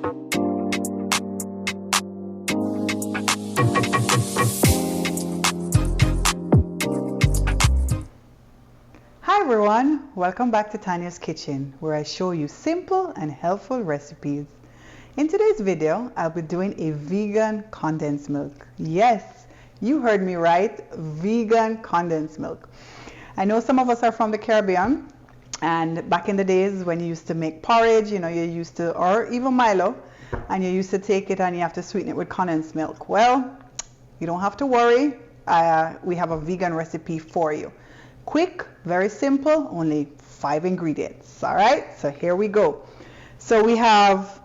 Hi everyone, welcome back to Tania's Kitchen, where I show you simple and helpful recipes. In today's video, I'll be doing a vegan condensed milk. Yes, you heard me right, vegan condensed milk. I know some of us are from the Caribbean, and back in the days when you used to make porridge, you used to, or even Milo, and you used to take it and you have to sweeten it with condensed milk. Well, you don't have to worry, we have a vegan recipe for you. Quick, very simple, only 5 ingredients. All right, so here we go. So we have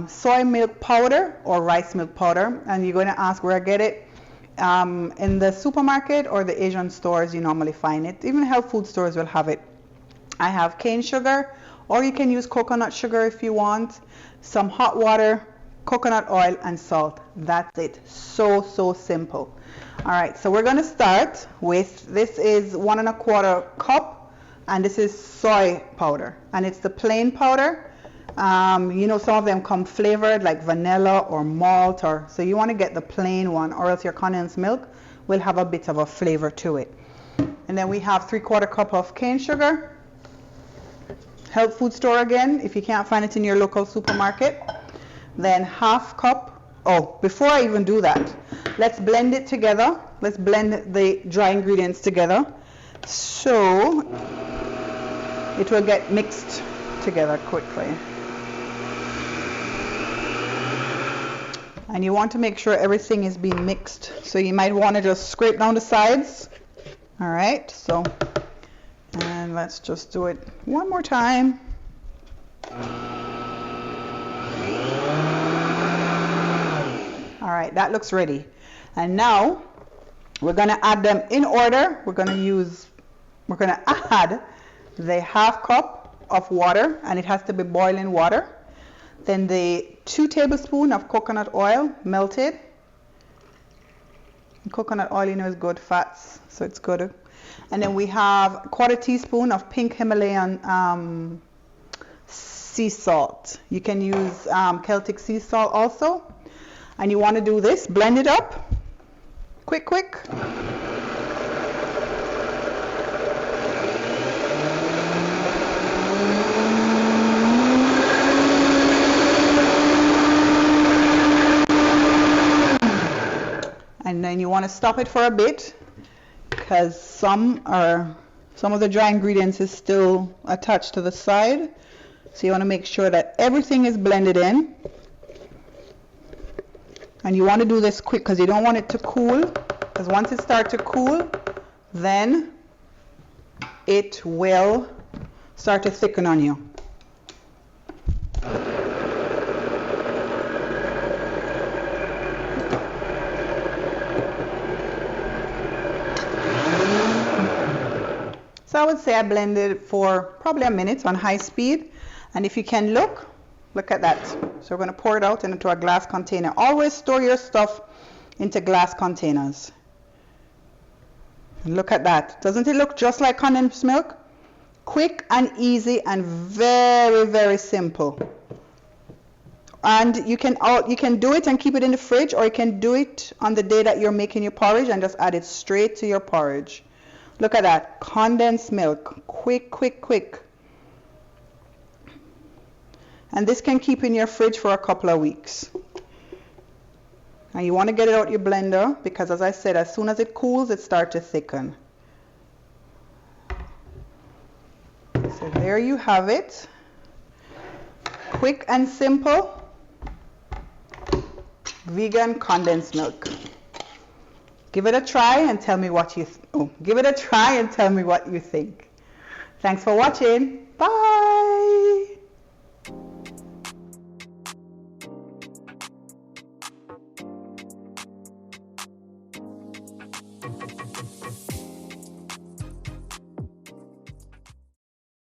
soy milk powder or rice milk powder, and you're going to ask where I get it. In the supermarket or the Asian stores, you normally find it. Even health food stores will have it. I have cane sugar, or you can use coconut sugar if you want, some hot water, coconut oil, and salt. That's it. So simple. All right, so we're going to start with, this is 1 1/4 cup, and this is soy powder, and it's the plain powder. Some of them come flavored like vanilla or malt, so you want to get the plain one, or else your condensed milk will have a bit of a flavor to it. And then we have 3/4 cup of cane sugar, health food store again, if you can't find it in your local supermarket. Then 1/2 cup. Oh, before I even do that, let's blend it together. Let's blend the dry ingredients together so it will get mixed together quickly. And you want to make sure everything is being mixed, so you might want to just scrape down the sides. All right, so, and let's just do it one more time. All right, that looks ready. And now we're going to add them in order. We're going to add the 1/2 cup of water, and it has to be boiling water. Then the 2 tablespoons of coconut oil melted. Coconut oil, is good fats, so it's good. And then we have 1/4 teaspoon of pink Himalayan sea salt. You can use Celtic sea salt also. And you want to do this, blend it up, quick. And then you want to stop it for a bit, because some of the dry ingredients is still attached to the side. So you want to make sure that everything is blended in. And you want to do this quick because you don't want it to cool, because once it starts to cool, then it will start to thicken on you. So I would say I blended it for probably a minute on high speed. And if you can look at that. So we're going to pour it out into a glass container. Always store your stuff into glass containers. And look at that. Doesn't it look just like condensed milk? Quick and easy and very simple. And you can do it and keep it in the fridge, or you can do it on the day that you're making your porridge and just add it straight to your porridge. Look at that. Condensed milk. Quick. And this can keep in your fridge for a couple of weeks. And you want to get it out your blender, because as I said, as soon as it cools, it starts to thicken. So there you have it. Quick and simple. Vegan condensed milk. Give it a try and tell me what you think. Thanks for watching. Bye.